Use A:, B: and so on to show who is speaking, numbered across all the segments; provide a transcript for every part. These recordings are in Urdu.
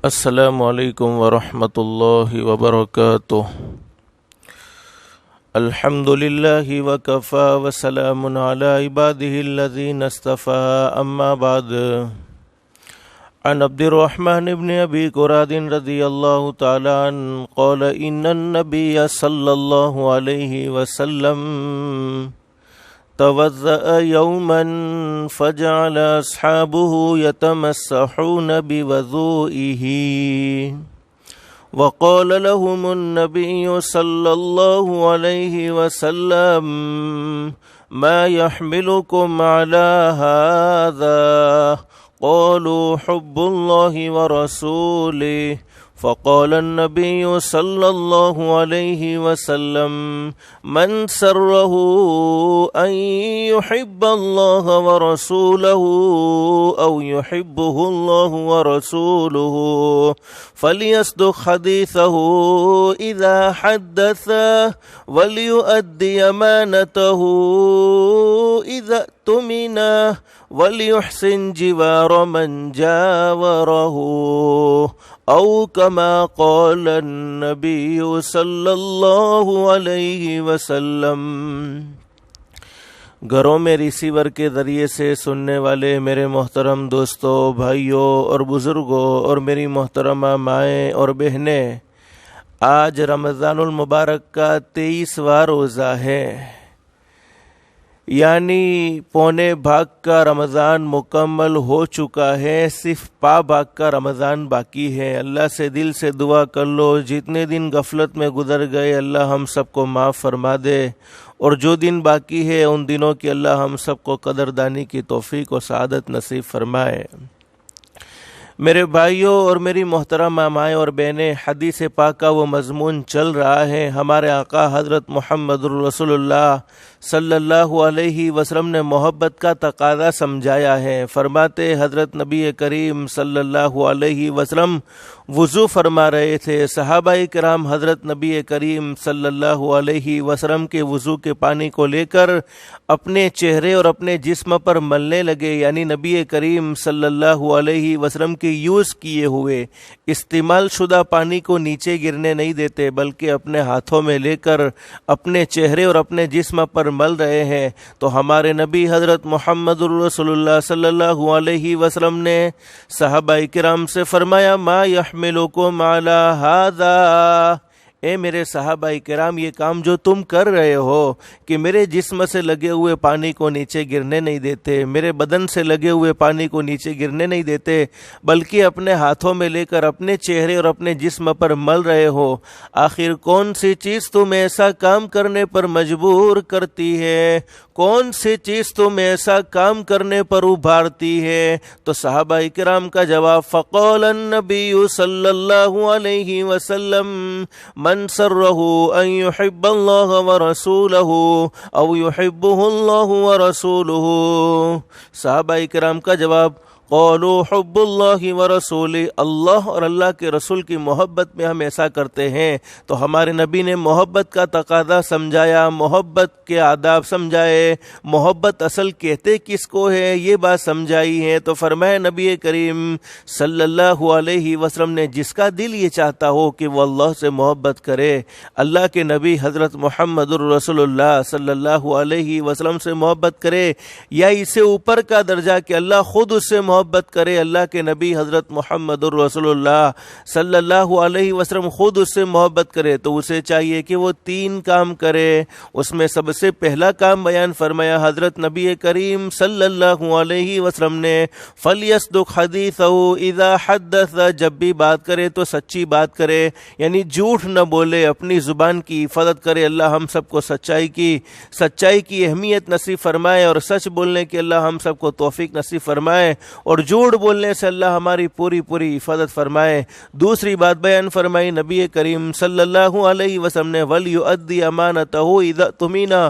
A: السلام علیکم ورحمۃ اللہ وبرکاتہ۔ الحمد للہ وکفی وسلام علی عبادہ الذین اصطفی، اما بعد۔ عن عبد الرحمن بن ابی قراد رضی اللہ تعالی عنہ قال ان النبی صلی اللہ علیہ وسلم توضأ یوما فجعل اصحابه یتمسحون بوضوئه وقال لهم النبي صلى الله عليه وسلم ما يحملكم على هذا؟ قالوا حب الله ورسوله، فقال النبي صلى الله عليه وسلم من سره أن يحب الله ورسوله أو يحبه الله ورسوله فليصدق حديثه إذا حدث وليؤدي أمانته إذا اؤتمن وليحسن جوار من جاوره، او کما قال النبی صلی اللہ علیہ وسلم۔ گھروں میں ریسیور کے ذریعے سے سننے والے میرے محترم دوستوں، بھائیوں اور بزرگوں اور میری محترمہ مائیں اور بہنیں، آج رمضان المبارک کا 23واں روزہ ہے، یعنی پونے بھاگ کا رمضان مکمل ہو چکا ہے، صرف پا بھاگ کا رمضان باقی ہے۔ اللہ سے دل سے دعا کر لو، جتنے دن غفلت میں گزر گئے اللہ ہم سب کو معاف فرما دے، اور جو دن باقی ہے ان دنوں کی اللہ ہم سب کو قدردانی کی توفیق و سعادت نصیب فرمائے۔ میرے بھائیوں اور میری محترمہ مائیں اور بہنیں، حدیث پاک کا وہ مضمون چل رہا ہے۔ ہمارے آقا حضرت محمد رسول اللہ صلی اللہ علیہ وسلم نے محبت کا تقاضا سمجھایا ہے۔ فرماتے حضرت نبی کریم صلی اللہ علیہ وسلم وضو فرما رہے تھے، صحابہ کرام حضرت نبی کریم صلی اللہ علیہ وسلم کے وضو کے پانی کو لے کر اپنے چہرے اور اپنے جسم پر ملنے لگے، یعنی نبی کریم صلی اللہ علیہ وسلم کے یوز کیے ہوئے استعمال شدہ پانی کو نیچے گرنے نہیں دیتے، بلکہ اپنے ہاتھوں میں لے کر اپنے چہرے اور اپنے جسم پر مل رہے ہیں۔ تو ہمارے نبی حضرت محمد رسول اللہ صلی اللہ علیہ وسلم نے صحابہ کرام سے فرمایا ما یحملکم علی ھذا، اے میرے صحابہ کرام، یہ کام جو تم کر رہے ہو کہ میرے جسم سے لگے ہوئے پانی کو نیچے گرنے نہیں دیتے، میرے بدن سے لگے ہوئے پانی کو نیچے گرنے نہیں دیتے، بلکہ اپنے ہاتھوں میں لے کر اپنے چہرے اور اپنے جسم پر مل رہے ہو، آخر کون سی چیز تم ایسا کام کرنے پر مجبور کرتی ہے؟ کون سی چیز تم ایسا کام کرنے پر ابھارتی ہے؟ تو صحابہ کرام کا جواب فقال النبی صلی اللہ علیہ وسلم من سرہ ان یحب اللہ ورسولہ او یحبہ اللہ ورسولہ، صحابہ کرام کا جواب قولوا حب اللہ ورسولہ، اللہ اور اللہ کے رسول کی محبت میں ہم ایسا کرتے ہیں۔ تو ہمارے نبی نے محبت کا تقاضا سمجھایا، محبت کے آداب سمجھائے، محبت اصل کہتے کس کو ہے یہ بات سمجھائی ہے۔ تو فرمایا نبی کریم صلی اللہ علیہ وسلم نے جس کا دل یہ چاہتا ہو کہ وہ اللہ سے محبت کرے، اللہ کے نبی حضرت محمد رسول اللہ صلی اللہ علیہ وسلم سے محبت کرے، یا اسے اوپر کا درجہ کہ اللہ خود اس سے محبت کرے، اللہ کے نبی حضرت محمد رسول اللہ صلی اللہ علیہ وسلم خود اس سے محبت کرے، تو اسے چاہیے کہ وہ 3 کام کرے۔ اس میں سب سے پہلا کام بیان فرمایا حضرت نبی کریم صلی اللہ علیہ وسلم نے فَلْيَصْدُقْ حَدِيثَهُ إِذَا حَدَّثَ، جب بھی بات کرے تو سچی بات کرے، یعنی جھوٹ نہ بولے، اپنی زبان کی حفاظت کرے۔ اللہ ہم سب کو سچائی کی اہمیت نصیب فرمائے، اور سچ بولنے کی اللہ ہم سب کو توفیق نصیب فرمائے، اور جھوٹ بولنے سے اللہ ہماری پوری حفاظت فرمائے۔ دوسری بات بیان فرمائی نبی کریم صلی اللہ علیہ وسلم نے وَلْيُؤَدِّ أَمَانَتَهُ إِذَا اؤْتُمِنَ،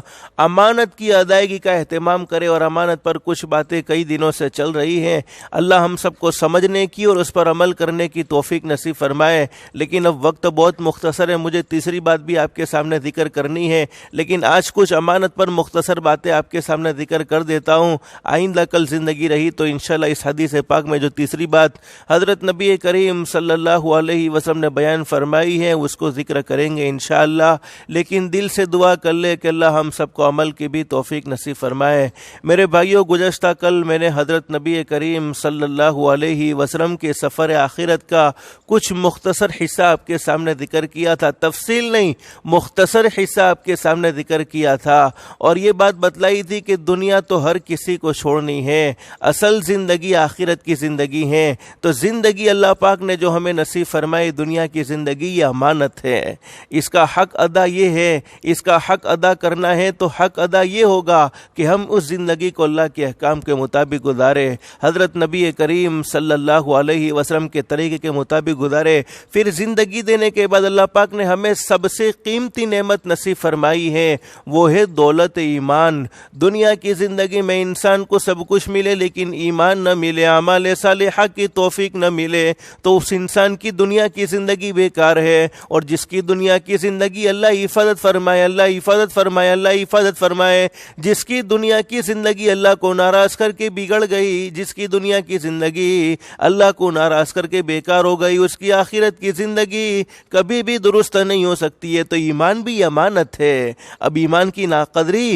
A: امانت کی ادائیگی کا اہتمام کرے، اور امانت پر کچھ باتیں کئی دنوں سے چل رہی ہیں، اللہ ہم سب کو سمجھنے کی اور اس پر عمل کرنے کی توفیق نصیب فرمائے۔ لیکن اب وقت بہت مختصر ہے، مجھے تیسری بات بھی آپ کے سامنے ذکر کرنی ہے، لیکن آج کچھ امانت پر مختصر باتیں آپ کے سامنے ذکر کر دیتا ہوں، آئندہ کل زندگی رہی تو انشاءاللہ اس اس حدیث پاک میں جو تیسری بات حضرت نبی کریم صلی اللہ علیہ وسلم نے بیان فرمائی ہے اس کو ذکر کریں گے انشاءاللہ، لیکن دل سے دعا کر لے کہ اللہ ہم سب کو عمل کی بھی توفیق نصیب فرمائے۔ میرے بھائیوں، گزشتہ کل میں نے حضرت نبی کریم صلی اللہ علیہ وسلم کے سفر آخرت کا کچھ مختصر حصہ آپ کے سامنے ذکر کیا تھا، تفصیل نہیں، مختصر حصہ آپ کے سامنے ذکر کیا تھا، اور یہ بات بتلائی تھی کہ دنیا تو ہر کسی کو چھوڑنی ہے، اصل زندگی آخرت کی زندگی ہے۔ تو زندگی اللہ پاک نے جو ہمیں نصیب فرمائی دنیا کی زندگی، یہ امانت ہے، اس کا حق ادا یہ ہے، اس کا حق ادا کرنا ہے تو حق ادا یہ ہوگا کہ ہم اس زندگی کو اللہ کے احکام کے مطابق گزارے، حضرت نبی کریم صلی اللہ علیہ وسلم کے طریقے کے مطابق گزارے۔ پھر زندگی دینے کے بعد اللہ پاک نے ہمیں سب سے قیمتی نعمت نصیب فرمائی ہے، وہ ہے دولت ایمان۔ دنیا کی زندگی میں انسان کو سب کچھ ملے لیکن ایمان نہ ملے، اعمال صالحہ کی توفیق نہ ملے تو اس انسان کی دنیا کی زندگی بیکار ہے، اور جس کی دنیا کی زندگی اللہ حفاظت فرمائے، اللہ حفاظت فرمائے، اللہ حفاظت فرمائے، جس کی دنیا کی زندگی اللہ کو ناراض کر کے بگڑ گئی، جس کی دنیا کی زندگی اللہ کو ناراض کر کے بیکار ہو گئی، اس کی آخرت کی زندگی کبھی بھی درست نہیں ہو سکتی ہے۔ تو ایمان بھی امانت ہے۔ اب ایمان کی ناقدری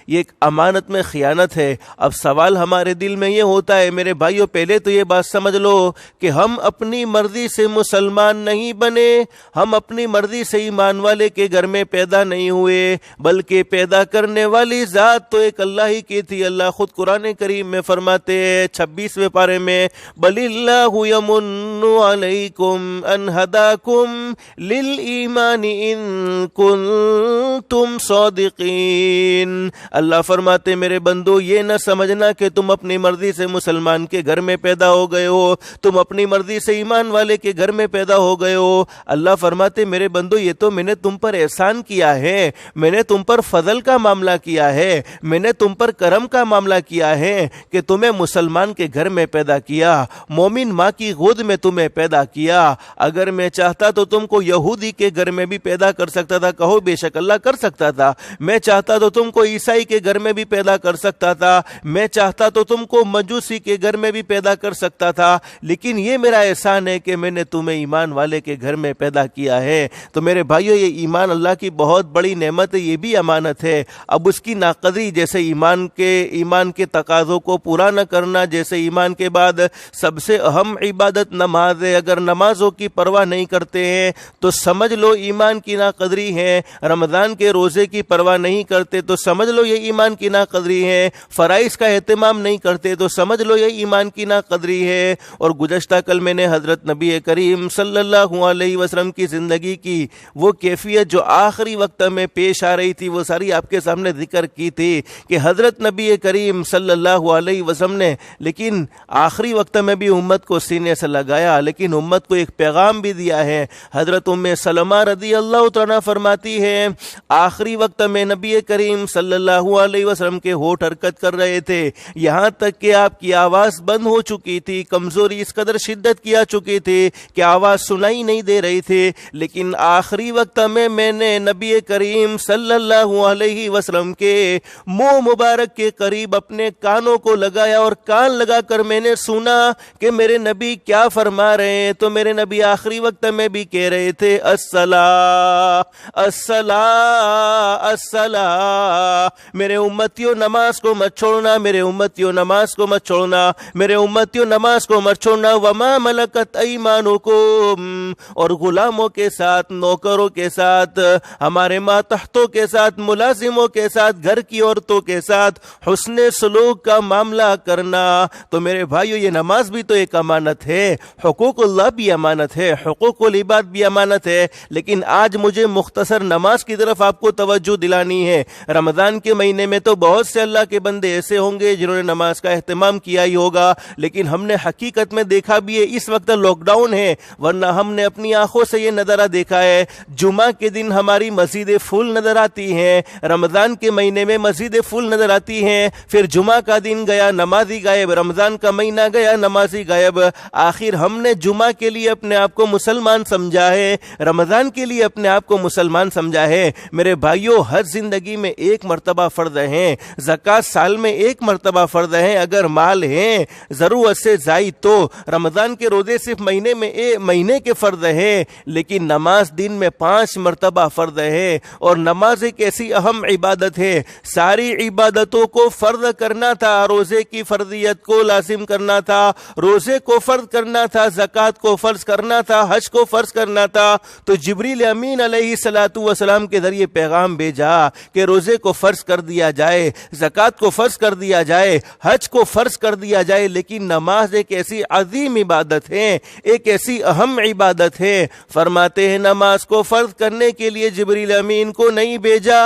A: یہ ایک امانت میں خیانت ہے۔ اب سوال ہمارے دل میں یہ ہوتا ہے میرے بھائیوں، پہلے تو یہ بات سمجھ لو کہ ہم اپنی مرضی سے مسلمان نہیں بنے، ہم اپنی مرضی سے ایمان والے کے گھر میں پیدا نہیں ہوئے، بلکہ پیدا کرنے والی ذات تو ایک اللہ ہی کی تھی۔ اللہ خود قرآن کریم میں فرماتے ہیں 26ویں پارے میں، بل اللہ یمن علیکم ان ہداکم للایمان ان کنتم صادقین۔ اللہ فرماتے میرے بندو، یہ نہ سمجھنا کہ تم اپنی مرضی سے مسلمان کے گھر میں پیدا ہو گئے ہو، تم اپنی مرضی سے ایمان والے کے گھر میں پیدا ہو گئے ہو۔ اللہ فرماتے میرے بندو، یہ تو میں نے تم پر احسان کیا ہے، میں نے تم پر فضل کا معاملہ کیا ہے، میں نے تم پر کرم کا معاملہ کیا ہے کہ تمہیں مسلمان کے گھر میں پیدا کیا، مومن ماں کی گود میں تمہیں پیدا کیا۔ اگر میں چاہتا تو تم کو یہودی کے گھر میں بھی پیدا کر سکتا تھا، کہو بے شک اللہ کر سکتا تھا۔ میں چاہتا تو تم کو عیسائی کے گھر میں بھی پیدا کر سکتا تھا، میں چاہتا تو تم کو مجوسی کے گھر میں بھی پیدا کر سکتا تھا، لیکن یہ میرا احسان ہے کہ میں نے تمہیں ایمان والے کے گھر میں پیدا کیا ہے۔ تو میرے بھائیو، یہ ایمان اللہ کی بہت بڑی نعمت ہے، یہ بھی امانت ہے۔ اب اس کی ناقدری، جیسے ایمان کے تقاضوں کو پورا نہ کرنا، جیسے ایمان کے بعد سب سے اہم عبادت نماز ہے، اگر نمازوں کی پرواہ نہیں کرتے ہیں تو سمجھ لو ایمان کی ناقدری ہے۔ رمضان کے روزے کی پرواہ نہیں کرتے تو سمجھ لو یہ ایمان کی ناقدری ہے۔ فرائض کا اہتمام نہیں کرتے تو سمجھ لو یہ ایمان کی ناقدری ہے۔ اور گزشتہ کل میں نے حضرت نبی کریم صلی اللہ علیہ وسلم کی زندگی کی وہ کیفیت جو آخری وقت میں پیش آ رہی تھی وہ ساری آپ کے سامنے ذکر کی تھی کہ حضرت نبی کریم صلی اللہ علیہ وسلم نے لیکن آخری وقت میں بھی امت کو سینے سے لگایا، لیکن امت کو ایک پیغام بھی دیا ہے۔ حضرت ام سلمہ رضی اللہ تعالیٰ فرماتی ہے آخری وقت میں نبی کریم صلی اللہ علیہ وسلم کے ہونٹ حرکت کر رہے تھے، یہاں تک کہ آپ کی آواز بند ہو چکی تھی، کمزوری اس قدر شدت کیا چکی تھی کہ آواز سنائی نہیں دے رہی تھی، لیکن آخری وقت میں نے نبی کریم صلی اللہ علیہ وسلم کے منہ مبارک کے قریب اپنے کانوں کو لگایا اور کان لگا کر میں نے سنا کہ میرے نبی کیا فرما رہے ہیں۔ تو میرے نبی آخری وقت میں بھی کہہ رہے تھے الصلاۃ الصلاۃ الصلاۃ، میرے امتیوں نماز کو مت چھوڑنا، میرے امتیوں نماز کو مت چھوڑنا، میرے امتیوں نماز کو مت چھوڑنا۔ وما ملکت ایمانکم، اور غلاموں کے ساتھ، نوکروں کے ساتھ، ہمارے ماتحتوں کے ساتھ، ملازموں کے ساتھ، گھر کی عورتوں کے ساتھ حسن سلوک کا معاملہ کرنا۔ تو میرے بھائیو، یہ نماز بھی تو ایک امانت ہے، حقوق اللہ بھی امانت ہے، حقوق العباد بھی امانت ہے، لیکن آج مجھے مختصر نماز کی طرف آپ کو توجہ دلانی ہے۔ رمضان کے مہینے میں تو بہت سے اللہ کے بندے ایسے ہوں گے جنہوں نے نماز کا اہتمام کیا ہی ہوگا، لیکن ہم نے حقیقت میں دیکھا بھی ہے اس وقت لاک ڈاؤن ہے، ورنہ ہم نے اپنی آنکھوں سے یہ نظارہ دیکھا ہے جمعہ کے دن ہماری مسجدیں فل نظر آتی ہیں، رمضان کے مہینے میں مسجدیں فل نظر آتی ہیں، پھر جمعہ کا دن گیا نمازی غائب، رمضان کا مہینہ گیا نمازی غائب۔ آخر ہم نے جمعہ کے لیے اپنے آپ کو مسلمان سمجھا ہے، رمضان کے لیے اپنے آپ کو مسلمان سمجھا ہے۔ میرے بھائیوں، حج زندگی میں ایک مرتبہ فرض ہے، زکوٰۃ سال میں ایک مرتبہ فرض فرض ہیں، اگر مال ہیں ضرورت سے زائد تو رمضان کے روزے صرف مہینے کے فرض ہیں، لیکن نماز دن میں 5 مرتبہ فرض ہے، اور نماز ایک ایسی اہم عبادت ہے، ساری عبادتوں کو فرض کرنا تھا، روزے کی فرضیت کو لازم کرنا تھا، روزے کو فرض کرنا تھا، زکوٰۃ کو فرض کرنا تھا، حج کو فرض کرنا تھا، تو جبریل امین علیہ الصلوۃ والسلام کے ذریعے پیغام بھیجا کہ روزے کو فرض کر دیا جائے، زکوٰۃ کو فرض کر دیا جائے، حج کو فرض کر دیا جائے، لیکن نماز ایک ایسی عظیم عبادت ہے، ایک ایسی اہم عبادت ہے۔ فرماتے ہیں نماز کو فرض کرنے کے لیے جبریل امین کو نہیں بھیجا،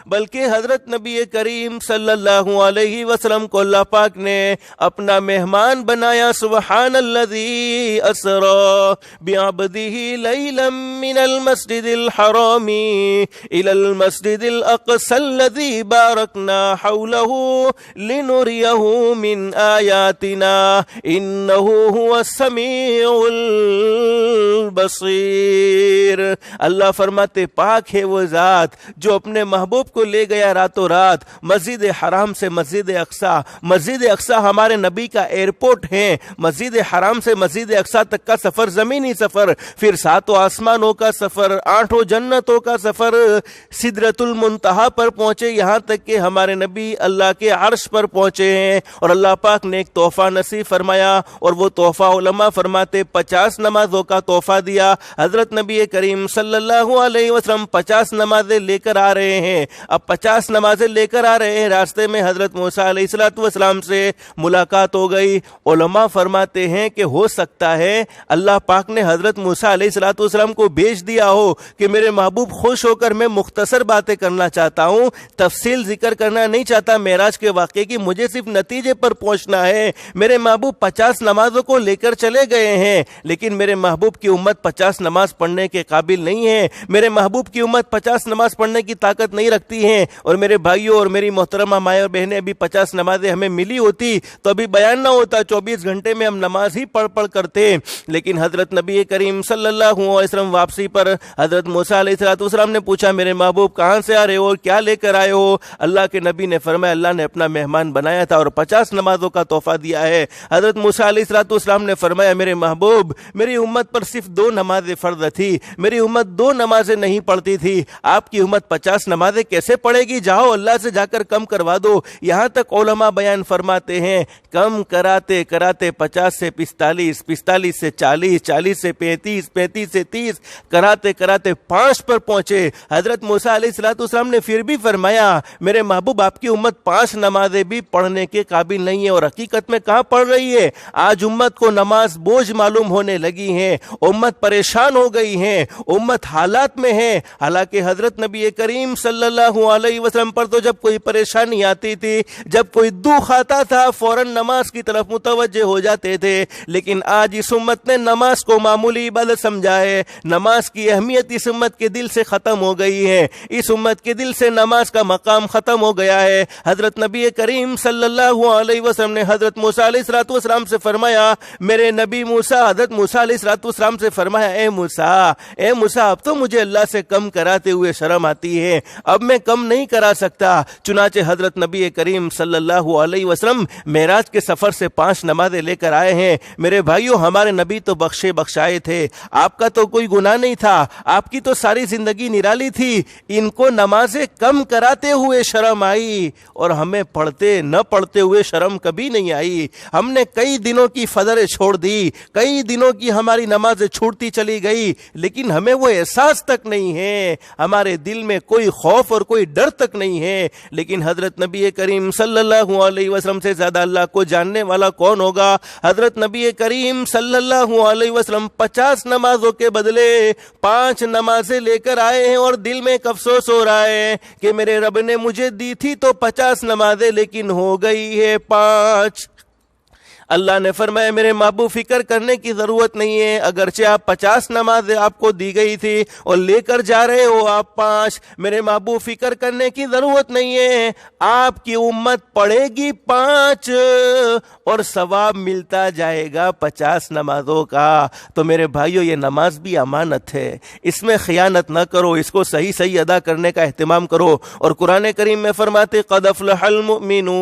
A: بلکہ حضرت نبی کریم صلی اللہ علیہ وسلم کو اللہ پاک نے اپنا مہمان بنایا۔ سبحان الذی اسری بعبدہ لیلا من المسجد الحرام الی المسجد الاقصی الذی بارکنا حولہ لنریہ من آیاتنا انہ هو السمیع البصیر۔ اللہ فرماتے پاک ہے وہ ذات جو اپنے محبوب کو لے گیا راتوں رات مسجد حرام سے مسجد اقصی۔ مسجد اقصی ہمارے نبی کا ایئرپورٹ ہے، مسجد حرام سے مسجد اقصی تک کا سفر زمینی سفر، پھر 7 آسمانوں کا سفر، 8 جنتوں کا سفر، سدرۃ المنتہا پر پہنچے، یہاں تک کہ ہمارے نبی اللہ کے عرش پر پہنچے ہیں، اور اللہ پاک نے ایک تحفہ نصیب فرمایا، اور وہ تحفہ علماء فرماتے 50 نمازوں کا تحفہ دیا۔ حضرت نبی کریم صلی اللہ علیہ وسلم 50 نمازیں لے کر آ رہے ہیں، اب 50 نمازیں لے کر آ رہے ہیں، راستے میں حضرت موسیٰ علیہ السلام سے ملاقات ہو گئی۔ علماء فرماتے ہیں کہ ہو سکتا ہے اللہ پاک نے حضرت موسیٰ علیہ السلام کو بھیج دیا ہو کہ میرے محبوب خوش ہو کر، میں مختصر باتیں کرنا چاہتا ہوں، تفصیل ذکر کرنا نہیں چاہتا معراج کے واقعے کی، مجھے صرف نتیجے پر پہنچنا ہے۔ میرے محبوب 50 نمازوں کو لے کر چلے گئے ہیں، لیکن میرے محبوب کی امت 50 نماز پڑھنے کے قابل نہیں ہے، میرے محبوب کی امت 50 نماز پڑھنے کی طاقت نہیں رکھتی ہے، اور میرے بھائیوں اور میری محترمہ مائیں اور بہنیں، ابھی 50 نمازیں ہمیں ملی ہوتی تو ابھی بیان نہ ہوتا، 24 گھنٹے میں ہم نماز ہی پڑھ کرتے، لیکن حضرت نبی کریم صلی اللہ علیہ وسلم واپسی پر حضرت موسیٰ علیہ السلام نے پوچھا میرے محبوب کہاں سے آ رہے ہو اور کیا لے کر آئے ہو؟ اللہ کے نبی نے فرمایا اللہ نے اپنا مہمان بنایا تھا اور 50 نمازوں کا تحفہ دیا ہے۔ حضرت موسیٰ علیہ السلام نے فرمایا میرے محبوب میری امت پر صرف 2 نمازیں فرض تھی، میری امت 2 نمازیں نہیں پڑھتی تھی، آپ کی امت 50 نمازیں کیسے پڑھے گی؟ جاؤ اللہ سے جا کر کم کروا دو۔ یہاں تک علماء بیان فرماتے ہیں کم کراتے کراتے 50 سے 45، 45 سے 40، 40 سے 35، 35 سے 30 کراتے کراتے 5 پر پہنچے۔ حضرت موسیٰ علیہ السلام نے پھر بھی فرمایا میرے محبوب آپ کی امت 5 نمازیں بھی پڑھنے کے قابل نہیں ہے، اور حقیقت میں کہاں پڑھ رہی ہے؟ آج امت کو نماز بوجھ معلوم ہونے لگی ہے، امت پریشان ہو گئی ہے، امت حالات میں ہے۔ حالانکہ حضرت نبی کریم صلی اللہ علیہ وسلم پر تو جب کوئی پریشانی آتی تھی، جب کوئی دکھ آتا تھا فوراً نماز کی طرف متوجہ ہو جاتے تھے، لیکن آج اس امت نے نماز کو معمولی عبادت سمجھا ہے، نماز کی اہمیت اس امت کے دل سے ختم ہو گئی ہے، اس امت کے دل سے نماز کا مقام ختم ہو گیا ہے۔ حضرت نبی کریم صلی اللہ علیہ وسلم نے حضرت موسیٰ علیہ السلام سے فرمایا میرے نبی موسیٰ، حضرت موسیٰ علیہ السلام سے فرمایا اے موسیٰ اب تو مجھے اللہ سے کم کراتے ہوئے شرم آتی ہے، اب میں کم نہیں کرا سکتا۔ چنانچہ حضرت نبی کریم صلی اللہ علیہ وسلم معراج کے سفر سے 5 نمازیں لے کر آئے ہیں۔ میرے بھائیوں ہمارے نبی تو بخشائے تھے، آپ کا تو کوئی گناہ نہیں تھا، آپ کی تو ساری زندگی نرالی تھی، ان کو نمازیں کم کراتے ہوئے شرم آئی، اور ہمیں نہ پڑھتے ہوئے شرم کبھی نہیں آئی۔ ہم نے کئی دنوں کی فجر چھوڑ دی، کئی دنوں کی ہماری نمازیں چھوٹتی چلی گئی، لیکن ہمیں وہ احساس تک نہیں ہے، ہمارے دل میں کوئی خوف اور کوئی ڈر تک نہیں ہے۔ لیکن حضرت نبی کریم صلی اللہ علیہ وسلم سے زیادہ اللہ کو جاننے والا کون ہوگا؟ حضرت نبی کریم صلی اللہ علیہ وسلم 50 نمازوں کے بدلے 5 نمازیں لے کر آئے ہیں، اور دل میں ایک افسوس ہو رہا ہے کہ میرے رب نے مجھے دی تھی تو 50 نمازیں، لیکن ہو گئی ہے 5۔ اللہ نے فرمایا میرے محبوب فکر کرنے کی ضرورت نہیں ہے، اگرچہ آپ 50 نمازیں آپ کو دی گئی تھی اور لے کر جا رہے ہو آپ 5، میرے محبوب فکر کرنے کی ضرورت نہیں ہے، آپ کی امت پڑھے گی 5 اور ثواب ملتا جائے گا 50 نمازوں کا۔ تو میرے بھائیو یہ نماز بھی امانت ہے، اس میں خیانت نہ کرو، اس کو صحیح ادا کرنے کا اہتمام کرو۔ اور قرآن کریم میں فرماتے قد افلح المؤمنون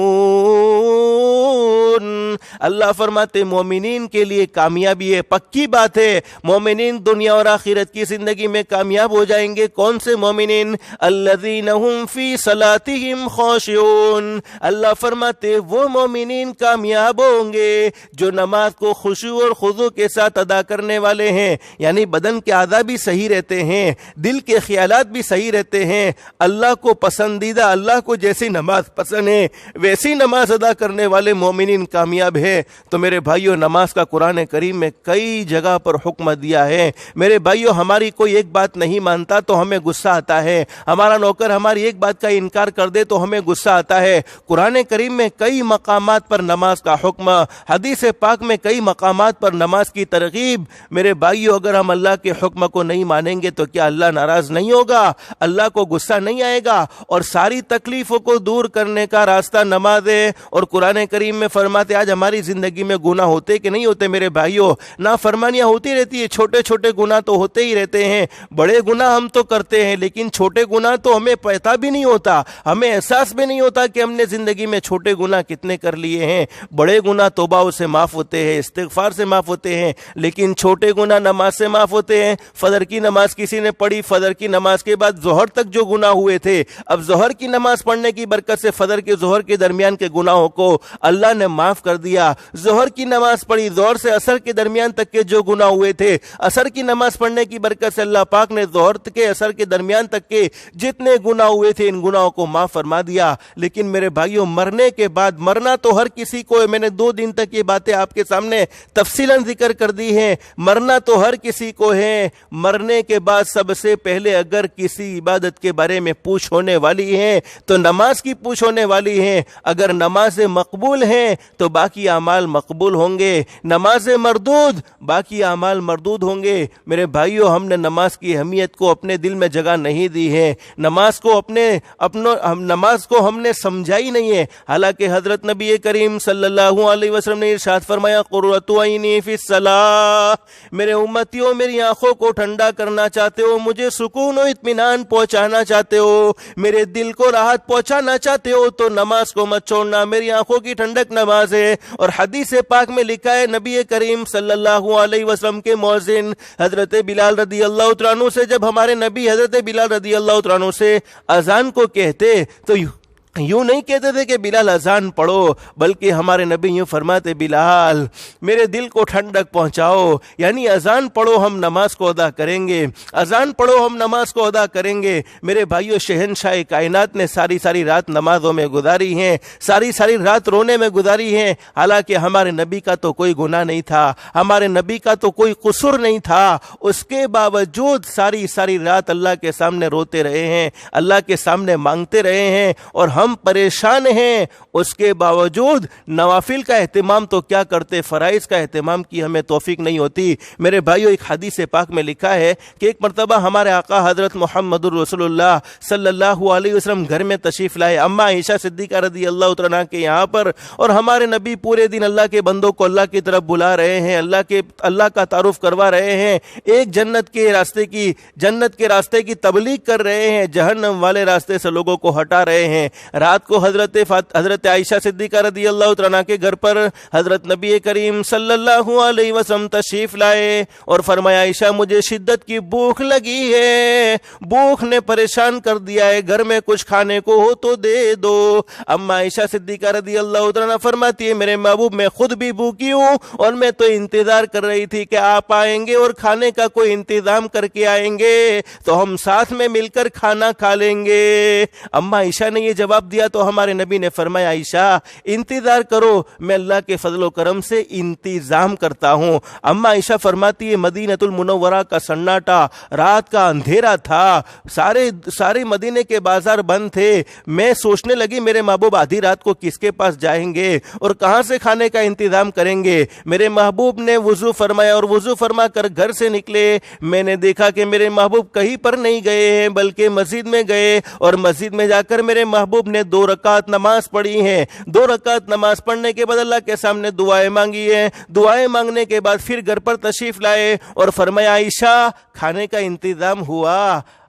A: اللہ فرماتے مومنین کے لیے کامیابی ہے، پکی بات ہے، مومنین دنیا اور آخرت کی زندگی میں کامیاب ہو جائیں گے۔ کون سے مومنین؟ الذین هم فی صلاتہم خاشعون، اللہ فرماتے وہ مومنین کامیاب ہوں گے جو نماز کو خشوع اور خضوع کے ساتھ ادا کرنے والے ہیں، یعنی بدن کے اعضاء بھی صحیح رہتے ہیں، دل کے خیالات بھی صحیح رہتے ہیں، اللہ کو پسندیدہ، اللہ کو جیسی نماز پسند ہے ویسی نماز ادا کرنے والے مومنین کامیاب ہیں۔ تو میرے بھائیوں، نماز کا قرآن کریم میں کئی جگہ پر حکم دیا ہے۔ میرے بھائیوں، ہماری کوئی ایک بات نہیں مانتا تو ہمیں غصہ آتا ہے، ہمارا نوکر ہماری ایک بات کا انکار کر دے تو ہمیں غصہ آتا ہے۔ قرآن کریم میں کئی مقامات پر نماز کا حکم، حدیث پاک میں کئی مقامات پر نماز کی ترغیب۔ میرے بھائیوں، اگر ہم اللہ کے حکم کو نہیں مانیں گے تو کیا اللہ ناراض نہیں ہوگا؟ اللہ کو غصہ نہیں آئے گا؟ اور ساری تکلیفوں کو دور کرنے کا راستہ نماز ہے۔ اور قرآن کریم میں فرماتے آج ہماری زندگی میں گناہ ہوتے کہ نہیں ہوتے؟ میرے بھائیوں، نافرمانیاں ہوتی رہتی ہے، چھوٹے چھوٹے گناہ تو ہوتے ہی رہتے ہیں، بڑے گناہ ہم تو کرتے ہیں لیکن چھوٹے گناہ تو ہمیں پتہ بھی نہیں ہوتا، ہمیں احساس بھی نہیں ہوتا کہ ہم نے زندگی میں چھوٹے گناہ کتنے کر لیے ہیں۔ بڑے گناہ توبہ سے معاف ہوتے ہیں، استغفار سے معاف ہوتے ہیں، لیکن چھوٹے گناہ نماز سے معاف ہوتے ہیں۔ فجر کی نماز کسی نے پڑھی، فجر کی نماز کے بعد ظہر تک جو گناہ ہوئے تھے، اب ظہر کی نماز پڑھنے کی برکت سے فجر کے ظہر کے درمیان کے گناہوں کو اللہ نے معاف کر دیا۔ ظہر کی نماز پڑھی، ظہر سے عصر کے درمیان تک کے جو گناہ ہوئے تھے، عصر کی نماز پڑھنے کی برکت سے اللہ پاک نے ظہر کے عصر کے درمیان تک کے جتنے گناہ ہوئے تھے ان گناہوں کو معاف فرما دیا۔ لیکن میرے بھائیوں، مرنے کے بعد، مرنا تو ہر کسی کو ہے، میں نے 2 دن تک یہ باتیں آپ کے سامنے تفصیلاً ذکر کر دی ہیں، مرنا تو ہر کسی کو ہے۔ مرنے کے بعد سب سے پہلے اگر کسی عبادت کے بارے میں پوچھ ہونے والی ہے تو نماز کی پوچھ ہونے والی ہے۔ اگر نماز مقبول ہیں تو باقی اعمال مقبول ہوں گے، نماز مردود باقی اعمال مردود ہوں گے۔ میرے بھائیوں، ہم نے نماز کی اہمیت کو اپنے دل میں جگہ نہیں دی ہے، نماز کو ہم نے سمجھائی نہیں ہے۔ حالانکہ حضرت نبی کریم صلی اللہ علیہ وسلم نے ارشاد فرمایا قرۃ عینی فی الصلاۃ، میرے امتیوں میری آنکھوں کو ٹھنڈا کرنا چاہتے ہو، مجھے سکون و اطمینان پہنچانا چاہتے ہو، میرے دل کو راحت پہنچانا چاہتے ہو تو نماز کو مت چھوڑنا، میری آنکھوں کی ٹھنڈک نماز ہے۔ اور حدیث پاک میں لکھا ہے نبی کریم صلی اللہ علیہ وسلم کے مؤذن حضرت بلال رضی اللہ تعالیٰ عنہ سے جب ہمارے نبی حضرت بلال رضی اللہ تعالیٰ عنہ سے اذان کو کہتے تو یوں نہیں کہتے تھے کہ بلال اذان پڑھو، بلکہ ہمارے نبی یوں فرماتے بلال میرے دل کو ٹھنڈک پہنچاؤ، یعنی اذان پڑھو ہم نماز کو ادا کریں گے، اذان پڑھو ہم نماز کو ادا کریں گے۔ میرے بھائیو، شہنشاہ کائنات نے ساری رات نمازوں میں گزاری ہیں، ساری رات رونے میں گزاری ہیں، حالانکہ ہمارے نبی کا تو کوئی گناہ نہیں تھا، ہمارے نبی کا تو کوئی قصور نہیں تھا، اس کے باوجود ساری رات اللہ کے سامنے روتے رہے ہیں، اللہ کے سامنے مانگتے رہے ہیں، اور ہم پریشان ہیں۔ اس کے باوجود نوافل کا اہتمام تو کیا کرتے، فرائض کا اہتمام کی ہمیں توفیق نہیں ہوتی۔ میرے بھائیو، ایک حدیث پاک میں لکھا ہے کہ ایک مرتبہ ہمارے آقا حضرت محمد الرسول اللہ صلی اللہ علیہ وسلم گھر میں تشریف لائے، اما عائشہ صدیقہ رضی اللہ تعالیٰ عنہا کے یہاں پر، اور ہمارے نبی پورے دن اللہ کے بندوں کو اللہ کی طرف بلا رہے ہیں، اللہ کا تعارف کروا رہے ہیں، ایک جنت کے راستے کی تبلیغ کر رہے ہیں، جہنم والے راستے سے لوگوں کو ہٹا رہے ہیں۔ رات کو حضرت عائشہ صدیقہ رضی اللہ تعالیٰ عنہا کے گھر پر حضرت نبی کریم صلی اللہ علیہ وسلم تشریف لائے اور فرمایا عائشہ مجھے شدت کی بھوک لگی ہے، بھوک نے پریشان کر دیا ہے، گھر میں کچھ کھانے کو ہو تو دے دو۔ اما عائشہ صدیقہ رضی اللہ تعالیٰ عنہا فرماتی ہے میرے محبوب میں خود بھی بھوکی ہوں اور میں تو انتظار کر رہی تھی کہ آپ آئیں گے اور کھانے کا کوئی انتظام کر کے آئیں گے تو ہم ساتھ میں مل کر کھانا کھا لیں گے۔ اما عائشہ نے یہ جواب دیا تو ہمارے نبی نے فرمایا عائشہ انتظار کرو، میں اللہ کے فضل و کرم سے انتظام کرتا ہوں۔ اما عائشہ فرماتی ہے مدینۃ المنورہ کا سناٹا، رات کا اندھیرا تھا، سارے مدینے کے بازار بند تھے، میں سوچنے لگی میرے محبوب آدھی رات کو کس کے پاس جائیں گے اور کہاں سے کھانے کا انتظام کریں گے۔ میرے محبوب نے وضو فرمایا اور وضو فرما کر گھر سے نکلے، میں نے دیکھا کہ میرے محبوب کہیں پر نہیں گئے ہیں بلکہ مسجد میں گئے، اور مسجد میں جا کر میرے محبوب نے 2 رکعت نماز پڑھی ہیں۔ 2 رکعت نماز پڑھنے کے بعد اللہ کے سامنے دعائیں مانگی ہیں، دعائیں مانگنے کے بعد پھر گھر پر تشریف لائے اور فرمایا عائشہ کھانے کا انتظام ہوا۔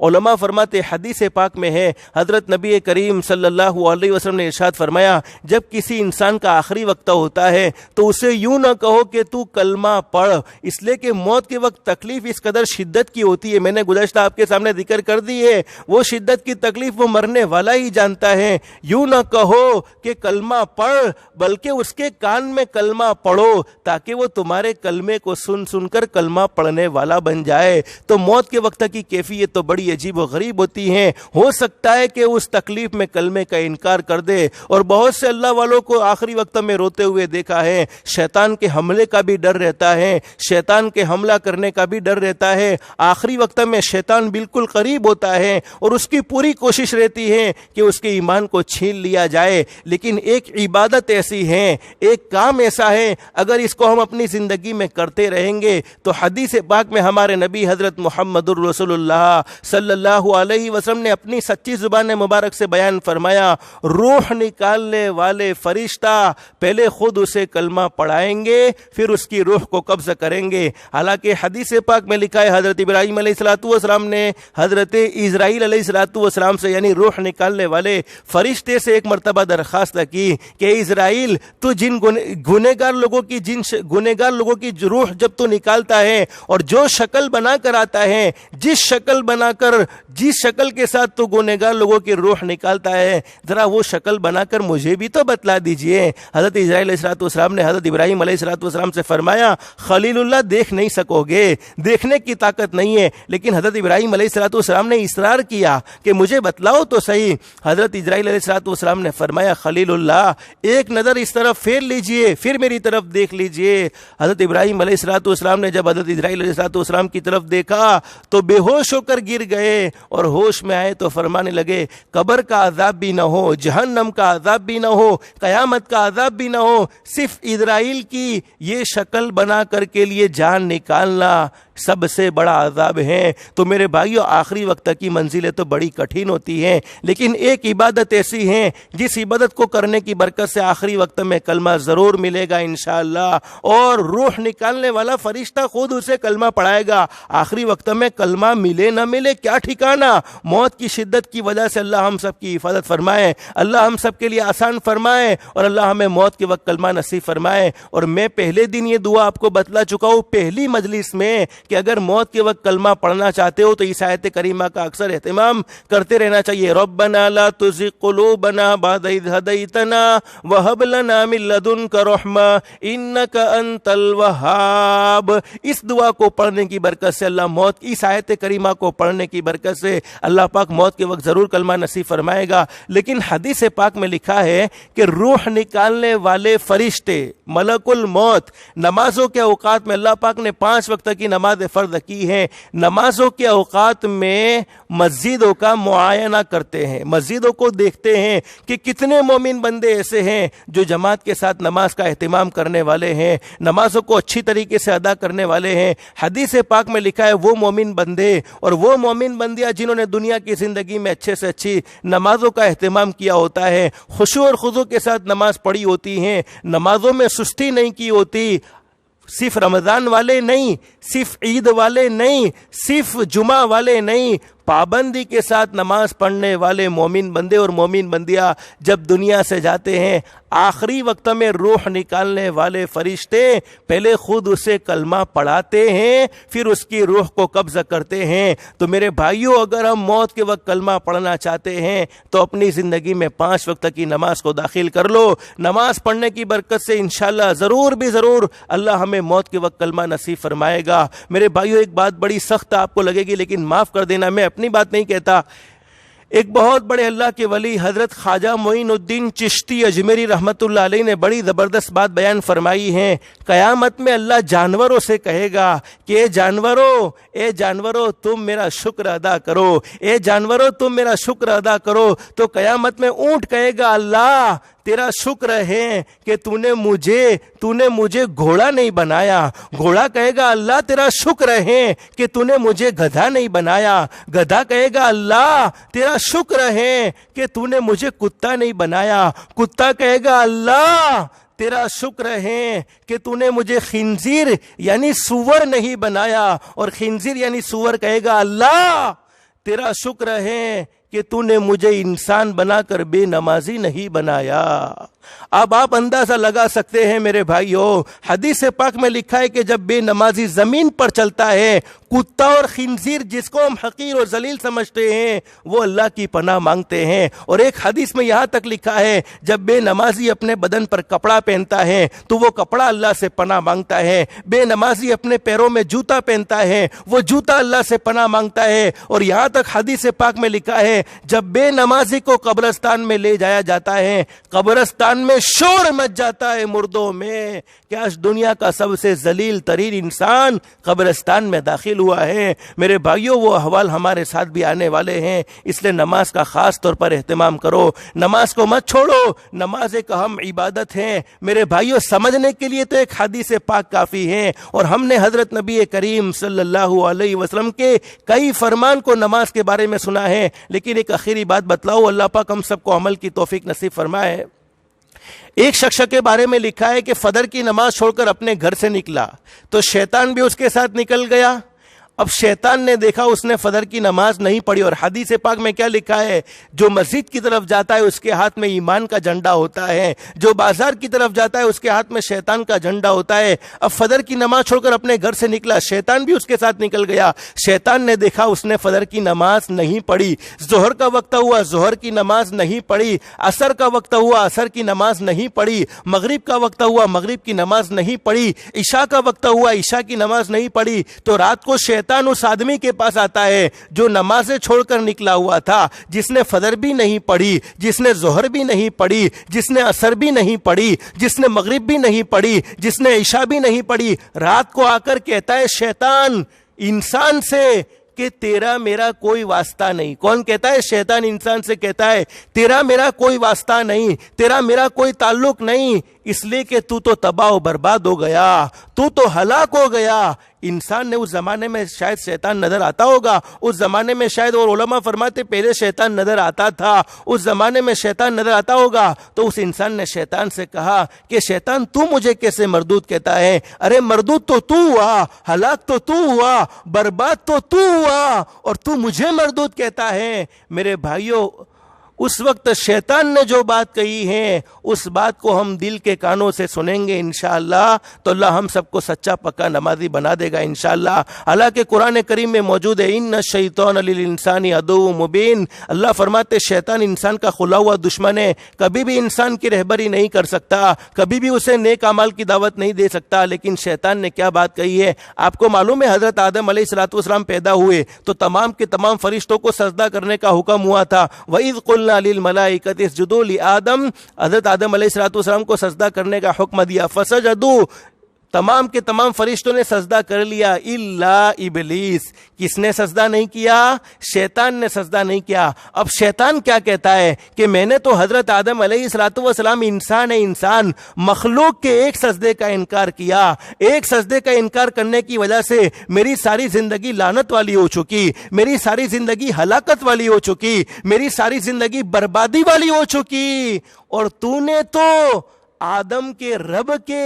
A: علماء فرماتے حدیث پاک میں ہے، حضرت نبی کریم صلی اللہ علیہ وسلم نے ارشاد فرمایا جب کسی انسان کا آخری وقت ہوتا ہے تو اسے یوں نہ کہو کہ تو کلمہ پڑھ، اس لیے کہ موت کے وقت تکلیف اس قدر شدت کی ہوتی ہے، میں نے گزشتہ آپ کے سامنے ذکر کر دی ہے، وہ شدت کی تکلیف وہ مرنے والا ہی جانتا ہے۔ یوں نہ کہو کہ کلمہ پڑھ، بلکہ اس کے کان میں کلمہ پڑھو تاکہ وہ تمہارے کلمے کو سن سن کر کلمہ پڑھنے والا بن جائے۔ تو موت کے وقت کی کیفیت تو بڑی عجیب و غریب ہوتی ہے، ہو سکتا ہے کہ اس تکلیف میں کلمے کا انکار کر دے، اور بہت سے اللہ والوں کو آخری وقت میں روتے ہوئے دیکھا ہے۔ شیطان کے حملے کا بھی ڈر رہتا ہے، شیطان کے حملہ کرنے کا بھی ڈر رہتا ہے، آخری وقت میں شیطان بالکل قریب ہوتا ہے اور اس کی پوری کوشش رہتی ہے کہ اس کے ایمان کو چھین لیا جائے۔ لیکن ایک عبادت ایسی ہے، ایک کام ایسا ہے، اگر اس کو ہم اپنی زندگی میں کرتے رہیں گے تو حدیث پاک میں ہمارے نبی حضرت محمد الرسول اللہ صلی اللہ علیہ وسلم نے اپنی سچی زبان مبارک سے بیان فرمایا، روح نکالنے والے فرشتہ پہلے خود اسے کلمہ پڑھائیں گے، پھر اس کی روح کو قبض کریں گے۔ حالانکہ حدیث پاک میں لکھا ہے حضرت ابراہیم علیہ السلام نے حضرت اسرائیل علیہ السلام سے یعنی روح نکالنے والے فرشتے سے ایک مرتبہ درخواست کی کہ اسرائیل تو جن گنہگار لوگوں کی روح جب تو نکالتا ہے اور جو شکل بنا کر آتا ہے، جس شکل کے ساتھ تو گنہگار لوگوں کی روح نکالتا ہے، ذرا وہ شکل بنا کر مجھے بھی تو بتلا دیجئے۔ حضرت اسرائیل علیہ السلام نے حضرت ابراہیم علیہ السلام سے فرمایا خلیل اللہ دیکھ نہیں سکو گے، دیکھنے کی طاقت نہیں ہے، لیکن حضرت ابراہیم علیہ السلام نے اصرار کیا کہ مجھے بتلاؤ تو صحیح۔ حضرت اسرائیل علیہ السلام نے فرمایا خلیل اللہ ایک نظر اس طرف پھیر لیجئے، پھر میری طرف دیکھ لیجئے۔ حضرت ابراہیم علیہ السلام نے جب حضرت اسرائیل علیہ السلام کی طرف دیکھا تو بے ہوش ہو کر گر گئے، اور ہوش میں آئے تو فرمانے لگے قبر کا عذاب بھی نہ ہو، جہنم کا عذاب بھی نہ ہو، قیامت کا عذاب بھی نہ ہو، صرف اسرائیل کی یہ شکل بنا کر کے لیے جان نکالنا سب سے بڑا عذاب ہے۔ تو میرے بھائیو آخری وقت کی منزلیں تو بڑی کٹھن ہوتی ہیں، لیکن ایک عبادت ایسی ہے جس عبادت کو کرنے کی برکت سے آخری وقت میں کلمہ ضرور ملے گا انشاءاللہ، اور روح نکالنے والا فرشتہ خود اسے کلمہ پڑھائے گا۔ آخری وقت میں کلمہ ملے نہ ملے کیا ٹھکانہ، موت کی شدت کی وجہ سے اللہ ہم سب کی حفاظت فرمائے، اللہ ہم سب کے لیے آسان فرمائے، اور اللہ ہمیں موت کے وقت کلمہ نصیب فرمائے۔ اور میں پہلے دن یہ دعا آپ کو بتلا چکا ہوں پہلی مجلس میں کہ اگر موت کے وقت کلمہ پڑھنا چاہتے ہو تو اس آیت کریمہ کا اکثر اہتمام کرتے رہنا چاہیے۔ ربنا لا تزغ قلوبنا بعد اذ ہدیتنا وہب لنا من لدنک رحمہ انک انت الوہاب۔ اس دعا کو پڑھنے کی برکت سے اللہ موت اس آیت کریمہ کو پڑھنے کی برکت سے اللہ پاک موت کے وقت ضرور کلمہ نصیب فرمائے گا۔ لیکن حدیث پاک میں لکھا ہے کہ روح نکالنے والے فرشتے ملک الموت نمازوں کے اوقات میں اللہ پاک نے 5 وقت کی نماز فرض کی ہے، نمازوں کے اوقات میں مسجدوں کا معائنہ کرتے ہیں، مسجدوں کو دیکھتے ہیں کہ کتنے مومن بندے ایسے ہیں جو جماعت کے ساتھ نماز کا اہتمام کرنے والے ہیں، نمازوں کو اچھی طریقے سے ادا کرنے والے ہیں۔ حدیث پاک میں لکھا ہے وہ مومن بندے اور وہ مومن بندیاں جنہوں نے دنیا کی زندگی میں اچھے سے اچھی نمازوں کا اہتمام کیا ہوتا ہے، خشوع اور خضوع کے ساتھ نماز پڑھی ہوتی ہیں، نمازوں میں سستی نہیں کی ہوتی، صرف رمضان والے نہیں، صرف عید والے نہیں، صرف جمعہ والے نہیں، پابندی کے ساتھ نماز پڑھنے والے مومن بندے اور مومن بندیاں جب دنیا سے جاتے ہیں، آخری وقت میں روح نکالنے والے فرشتے پہلے خود اسے کلمہ پڑھاتے ہیں، پھر اس کی روح کو قبض کرتے ہیں۔ تو میرے بھائیوں اگر ہم موت کے وقت کلمہ پڑھنا چاہتے ہیں تو اپنی زندگی میں 5 وقت کی نماز کو داخل کر لو، نماز پڑھنے کی برکت سے انشاءاللہ ضرور بھی ضرور اللہ ہمیں موت کے وقت کلمہ نصیب فرمائے گا۔ میرے بھائیوں ایک بات بڑی سخت آپ کو لگے گی لیکن معاف کر دینا، میں اپنی بات نہیں کہتا، ایک بہت بڑے اللہ کے ولی حضرت خواجہ معین الدین چشتی اجمیری رحمت اللہ علیہ نے بڑی زبردست بات بیان فرمائی ہے۔ قیامت میں اللہ جانوروں سے کہے گا کہ اے جانوروں تم میرا شکر ادا کرو، اے جانوروں تم میرا شکر ادا کرو۔ تو قیامت میں اونٹ کہے گا اللہ تیرا شکر ہے کہ تو نے مجھے گھوڑا نہیں بنایا، گھوڑا کہے گا اللہ تیرا شکر ہے کہ تو نے مجھے گدھا نہیں بنایا، گدھا کہے گا اللہ تیرا شکر ہے کہ تو نے مجھے کتا نہیں بنایا، کتا کہے گا اللہ تیرا شکر ہے کہ تو نے مجھے خنزیر یعنی سور نہیں بنایا، اور خنزیر یعنی سور کہے گا اللہ تیرا شکر ہے کہ تو نے مجھے انسان بنا کر بے نمازی نہیں بنایا۔ اب آپ اندازہ لگا سکتے ہیں میرے بھائیوں، حدیث پاک میں لکھا ہے کہ جب بے نمازی زمین پر چلتا ہے، کتا اور خنزیر جس کو ہم حقیر اور ذلیل سمجھتے ہیں وہ اللہ کی پناہ مانگتے ہیں۔ اور ایک حدیث میں یہاں تک لکھا ہے جب بے نمازی اپنے بدن پر کپڑا پہنتا ہے تو وہ کپڑا اللہ سے پناہ مانگتا ہے، بے نمازی اپنے پیروں میں جوتا پہنتا ہے وہ جوتا اللہ سے پناہ مانگتا ہے۔ اور یہاں تک حدیث پاک میں لکھا ہے جب بے نمازی کو قبرستان میں لے جایا جاتا ہے، قبرستان میں شور مچ جاتا ہے مردوں میں کہ آج دنیا کا سب سے ذلیل ترین انسان قبرستان میں داخل ہوا ہے۔ میرے بھائیوں وہ احوال ہمارے ساتھ بھی آنے والے ہیں، اس لیے نماز کا خاص طور پر اہتمام کرو، نماز کو مت چھوڑو، نماز ایک اہم عبادت ہے۔ میرے بھائیوں سمجھنے کے لیے تو ایک حدیث پاک کافی ہے، اور ہم نے حضرت نبی کریم صلی اللہ علیہ وسلم کے کئی فرمان کو نماز کے بارے میں سنا ہے، لیکن ایک آخری بات بتلاؤ، اللہ پاک ہم سب کو عمل کی توفیق نصیب فرمائے۔ ایک شخص کے بارے میں لکھا ہے کہ فجر کی نماز چھوڑ کر اپنے گھر سے نکلا تو شیطان بھی اس کے ساتھ نکل گیا۔ اب شیطان نے دیکھا اس نے فجر کی نماز نہیں پڑھی، اور حدیث پاک میں کیا لکھا ہے، جو مسجد کی طرف جاتا ہے اس کے ہاتھ میں ایمان کا جھنڈا ہوتا ہے، جو بازار کی طرف جاتا ہے اس کے ہاتھ میں شیطان کا جھنڈا ہوتا ہے۔ اب فجر کی نماز چھوڑ کر اپنے گھر سے نکلا، شیطان بھی اس کے ساتھ نکل گیا۔ شیطان نے دیکھا اس نے فجر کی نماز نہیں پڑھی، ظہر کا وقت ہوا ظہر کی نماز نہیں پڑھی، عصر کا وقت ہوا عصر کی نماز نہیں پڑھی، مغرب کا وقت ہوا مغرب کی نماز نہیں پڑھی، عشاء کا وقت ہوا عشاء کی نماز نہیں پڑھی۔ تو رات کو شیطان اس آدمی کے پاس آتا ہے جو نمازیں چھوڑ کر نکلا ہوا تھا، جس نے فجر بھی نہیں پڑھی، جس نے ظہر بھی نہیں پڑھی، جس نے عصر بھی نہیں پڑھی، جس نے مغرب بھی نہیں پڑھی، جس نے عشاء بھی نہیں پڑھی۔ رات کو آ کر کہتا ہے شیطان انسان سے کہ تیرا میرا کوئی واسطہ نہیں۔ کون کہتا ہے؟ شیطان انسان سے کہتا ہے تیرا میرا کوئی واسطہ نہیں، تیرا میرا کوئی تعلق نہیں، اس لیے کہ تو تباہ و برباد ہو گیا، تو ہلاک ہو گیا۔ انسان نے اس زمانے میں شاید شیطان نظر آتا ہوگا، اس زمانے میں شاید، اور علماء فرماتے پہلے شیطان نظر آتا تھا، اس زمانے میں شیطان نظر آتا ہوگا۔ تو اس انسان نے شیطان سے کہا کہ شیطان تو مجھے کیسے مردود کہتا ہے؟ ارے مردود تو ہوا، ہلاک تو ہوا، برباد تو ہوا، اور تو مجھے مردود کہتا ہے۔ میرے بھائیوں اس وقت شیطان نے جو بات کہی ہے اس بات کو ہم دل کے کانوں سے سنیں گے انشاءاللہ تو اللہ ہم سب کو سچا پکا نمازی بنا دے گا انشاءاللہ۔ حالانکہ قرآن کریم میں موجود ہے ان الشیطان للانسان عدو مبین، اللہ فرماتے شیطان انسان کا کھلا ہوا دشمن ہے، کبھی بھی انسان کی رہبری نہیں کر سکتا، کبھی بھی اسے نیک اعمال کی دعوت نہیں دے سکتا۔ لیکن شیطان نے کیا بات کہی ہے آپ کو معلوم ہے؟ حضرت آدم علیہ السلام پیدا ہوئے تو تمام کے تمام فرشتوں کو سجدہ کرنے کا حکم ہوا تھا، وَإِذْ قُلْنَا لِلْمَلَائِكَةِ اسْجُدُوا لِآدَمَ، حضرت آدم علیہ السلام کو سجدہ کرنے کا حکم دیا، فسجدوا، تمام کے تمام فرشتوں نے سجدہ کر لیا الا ابلیس، کس نے سجدہ نہیں کیا؟ شیطان نے سجدہ نہیں کیا۔ اب شیطان کیا کہتا ہے کہ میں نے تو حضرت آدم علیہ السلام انسان ہے، انسان مخلوق کے ایک سجدے کا انکار کیا، ایک سجدے کا انکار کرنے کی وجہ سے میری ساری زندگی لعنت والی ہو چکی، میری ساری زندگی ہلاکت والی ہو چکی، میری ساری زندگی بربادی والی ہو چکی، اور تو نے تو آدم کے رب کے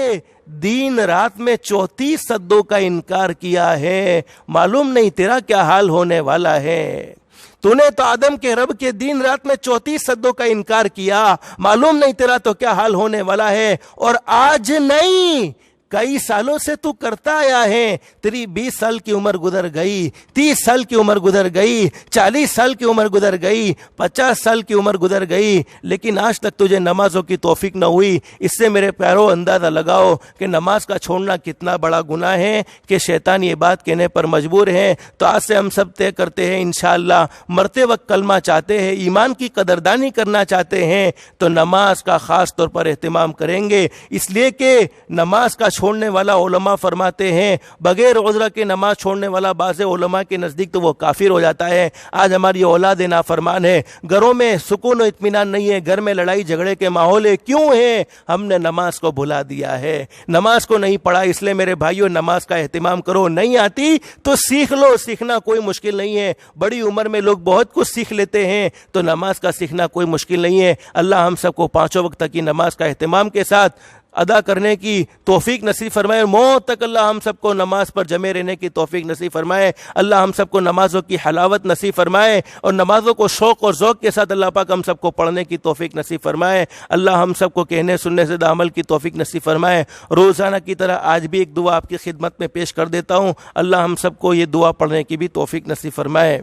A: دین رات میں 34 سجدوں کا انکار کیا ہے، معلوم نہیں تیرا کیا حال ہونے والا ہے۔ تو نے تو آدم کے رب کے دین رات میں 34 سجدوں کا انکار کیا، معلوم نہیں تیرا تو کیا حال ہونے والا ہے۔ اور آج نہیں، کئی سالوں سے تو کرتا آیا ہے، تیری 20 سال کی عمر گزر گئی، 30 سال کی عمر گزر گئی، 40 سال کی عمر گزر گئی، 50 سال کی عمر گزر گئی، لیکن آج تک تجھے نمازوں کی توفیق نہ ہوئی۔ اس سے میرے پیاروں اندازہ لگاؤ کہ نماز کا چھوڑنا کتنا بڑا گناہ ہے کہ شیطان یہ بات کہنے پر مجبور ہے۔ تو آج سے ہم سب طے کرتے ہیں انشاءاللہ، مرتے وقت کلمہ چاہتے ہیں، ایمان کی قدردانی کرنا چاہتے ہیں تو نماز کا خاص طور پر اہتمام کریں گے، اس لیے کہ نماز کا چھوڑنے والا علماء فرماتے ہیں بغیر عذر کے نماز چھوڑنے والا بعض علماء کے نزدیک تو وہ کافر ہو جاتا ہے۔ آج ہماری اولاد نافرمان ہے، گھروں میں سکون و اطمینان نہیں ہے، گھر میں لڑائی جھگڑے کے ماحول ہے، کیوں ہے؟ ہم نے نماز کو بھلا دیا ہے، نماز کو نہیں پڑھا۔ اس لیے میرے بھائیوں نماز کا اہتمام کرو، نہیں آتی تو سیکھ لو، سیکھنا کوئی مشکل نہیں ہے، بڑی عمر میں لوگ بہت کچھ سیکھ لیتے ہیں، تو نماز کا سیکھنا کوئی مشکل نہیں ہے۔ اللہ ہم سب کو 5 وقت کی نماز کا اہتمام کے ساتھ ادا کرنے کی توفیق نصیب فرمائے، موت تک اللہ ہم سب کو نماز پر جمے رہنے کی توفیق نصیب فرمائے، اللہ ہم سب کو نمازوں کی حلاوت نصیب فرمائے اور نمازوں کو شوق اور ذوق کے ساتھ اللہ پاک ہم سب کو پڑھنے کی توفیق نصیب فرمائے، اللہ ہم سب کو کہنے سننے سے عمل کی توفیق نصیب فرمائے۔ روزانہ کی طرح آج بھی ایک دعا آپ کی خدمت میں پیش کر دیتا ہوں، اللہ ہم سب کو یہ دعا پڑھنے کی بھی توفیق نصیب فرمائے۔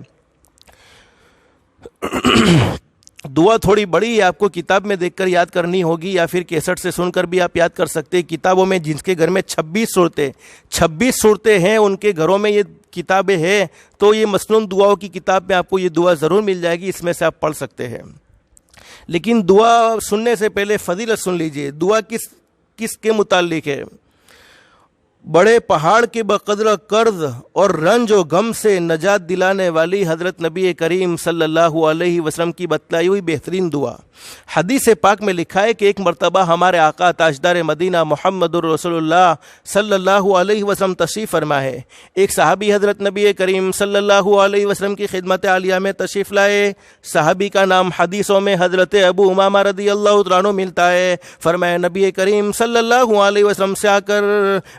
A: دعا تھوڑی بڑی ہے، آپ کو کتاب میں دیکھ کر یاد کرنی ہوگی یا پھر کیسٹ سے سن کر بھی آپ یاد کر سکتے ہیں۔ کتابوں میں جن کے گھر میں 26 صورتیں ہیں، ان کے گھروں میں یہ کتابیں ہیں، تو یہ مسنون دعاؤں کی کتاب میں آپ کو یہ دعا ضرور مل جائے گی، اس میں سے آپ پڑھ سکتے ہیں۔ لیکن دعا سننے سے پہلے فضیلت سن لیجئے، دعا کس کے متعلق ہے؟ بڑے پہاڑ کے بقدر قرض اور رنج و غم سے نجات دلانے والی حضرت نبی کریم صلی اللہ علیہ وسلم کی بتلائی ہوئی بہترین دعا۔ حدیث پاک میں لکھا ہے کہ ایک مرتبہ ہمارے آقا تاجدار مدینہ محمد رسول اللہ صلی اللہ علیہ وسلم تشریف فرما ہے، ایک صحابی حضرت نبی کریم صلی اللہ علیہ وسلم کی خدمت عالیہ میں تشریف لائے۔ صحابی کا نام حدیثوں میں حضرت ابو امامہ رضی اللہ تعالیٰ عنہ ملتا ہے۔ فرمایا نبی کریم صلی اللہ علیہ وسلم سے آ کر،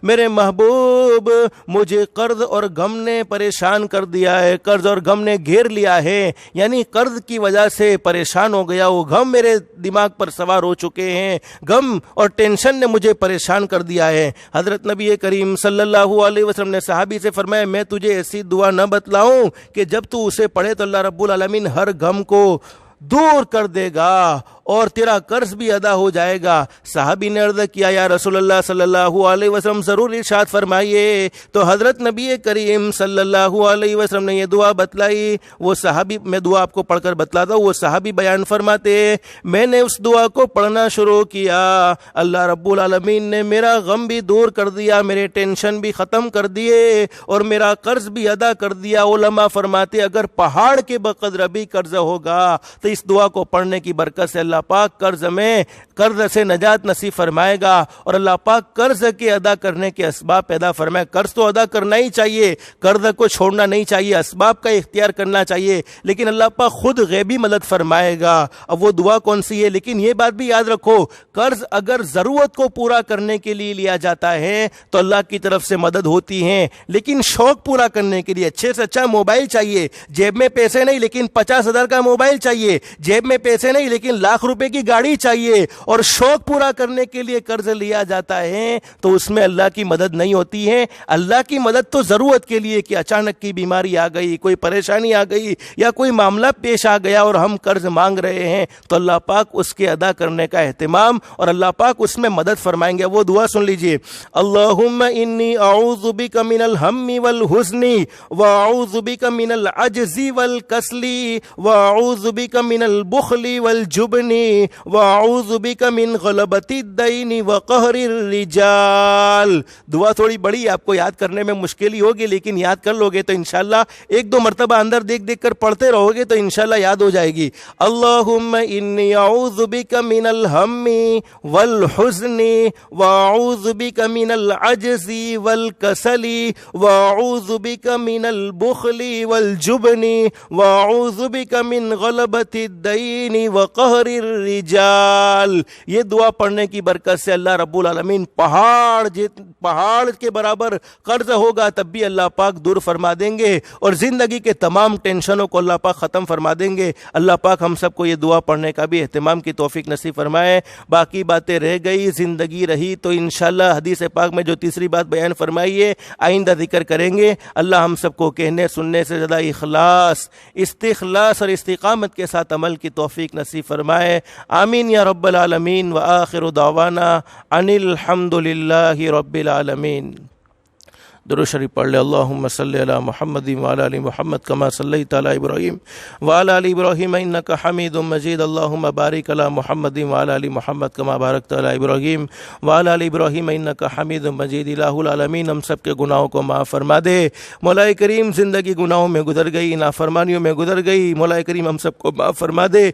A: میرے محبوب، مجھے قرض اور غم نے پریشان کر دیا ہے، قرض اور غم نے گھیر لیا ہے، یعنی قرض کی وجہ سے پریشان ہو گیا، وہ غم میرے دماغ پر سوار ہو چکے ہیں، غم اور ٹینشن نے مجھے پریشان کر دیا ہے۔ حضرت نبی کریم صلی اللہ علیہ وسلم نے صحابی سے فرمایا، میں تجھے ایسی دعا نہ بتلاؤں کہ جب تو اسے پڑھے تو اللہ رب العالمین ہر غم کو دور کر دے گا اور تیرا قرض بھی ادا ہو جائے گا۔ صحابی نے عرض کیا، یا رسول اللہ صلی اللہ علیہ وسلم ضرور ارشاد فرمائیے۔ تو حضرت نبی کریم صلی اللہ علیہ وسلم نے یہ دعا بتلائی۔ وہ صحابی، میں دعا آپ کو پڑھ کر بتلاتا ہوں، وہ صحابی بیان فرماتے، میں نے اس دعا کو پڑھنا شروع کیا، اللہ رب العالمین نے میرا غم بھی دور کر دیا، میرے ٹینشن بھی ختم کر دیے اور میرا قرض بھی ادا کر دیا۔ علماء فرماتے اگر پہاڑ کے بقدر بھی قرض ہوگا تو اس دعا کو پڑھنے کی برکت سے اللہ پاک قرض سے نجات نصیب فرمائے گا اور اللہ پاک قرض کے ادا کرنے کے اسباب پیدا فرمائے۔ قرض تو ادا کرنا ہی چاہیے، قرض کو چھوڑنا نہیں چاہیے، اسباب کا اختیار کرنا چاہیے، لیکن اللہ پاک خود غیبی مدد فرمائے گا۔ اب وہ دعا کون سی ہے؟ لیکن یہ بات بھی یاد رکھو، قرض اگر ضرورت کو پورا کرنے کے لیے لیا جاتا ہے تو اللہ کی طرف سے مدد ہوتی ہے، لیکن شوق پورا کرنے کے لیے اچھے سے اچھا موبائل چاہیے، جیب میں پیسے نہیں لیکن 50,000 کا موبائل چاہیے، جیب میں پیسے نہیں لیکن لاکھ روپے کی گاڑی چاہیے، اور شوق پورا کرنے کے لیے قرض لیا جاتا ہے تو اس میں اللہ کی مدد نہیں ہوتی ہے۔ اللہ کی مدد تو ضرورت کے لیے کہ اچانک کی بیماری آ گئی، کوئی پریشانی آ گئی یا کوئی معاملہ پیش آ گیا اور ہم قرض مانگ رہے ہیں تو اللہ پاک اس کے ادا کرنے کا اہتمام اور اللہ پاک اس میں مدد فرمائیں گے۔ وہ دعا سن لیجئے، اللہم انی اعوذ بک من الہم والحزن واعوذ بک من العجز والکسل واعوذ بک من البخل والجبن واعوذ بک من غلبۃ الدین وقہر الرجال۔ دعا تھوڑی بڑی ہے، آپ کو یاد کرنے میں مشکل ہی ہوگی، لیکن یاد کر لو گے تو انشاءاللہ ایک دو مرتبہ اندر دیکھ دیکھ کر پڑھتے رہو گے تو انشاءاللہ یاد ہو جائے گی۔ اللہم انی اعوذ بک من الہم والحزن واعوذ بک من العجز والکسل واعوذ بک من البخل والجبن واعوذ بک من غلبۃ الدین وقہر الرجال۔ یہ دعا پڑھنے کی برکت سے اللہ رب العالمین پہاڑ کے برابر قرض ہوگا تب بھی اللہ پاک دور فرما دیں گے اور زندگی کے تمام ٹینشنوں کو اللہ پاک ختم فرما دیں گے۔ اللہ پاک ہم سب کو یہ دعا پڑھنے کا بھی اہتمام کی توفیق نصیب فرمائے۔ باقی باتیں رہ گئی، زندگی رہی تو انشاءاللہ حدیث پاک میں جو تیسری بات بیان فرمائی ہے آئندہ ذکر کریں گے۔ اللہ ہم سب کو کہنے سننے سے زیادہ اخلاص، استخلاص اور استقامت کے ساتھ عمل کی توفیق نصیب فرمائے۔ آمین یا رب العالمین۔ وآخر دعوانا ان الحمد للہ رب العالمین۔ درود شریف پڑھ لے، اللہم صلی علی محمد وعلی آل محمد کما صلیت علی ابراہیم وعلی آل ابراہیم انک حمید مجید، اللہم بارک علی محمد وعلی آل محمد کما بارکت علی ابراہیم وعلی آل ابراہیم انک حمید مجید۔ الہ العالمین ہم سب کے گناہوں کو معاف فرما دے۔ مولا کریم زندگی گناہوں میں گزر گئی، نافرمانیوں میں گزر گئی، مولا کریم ہم سب کو معاف فرما دے۔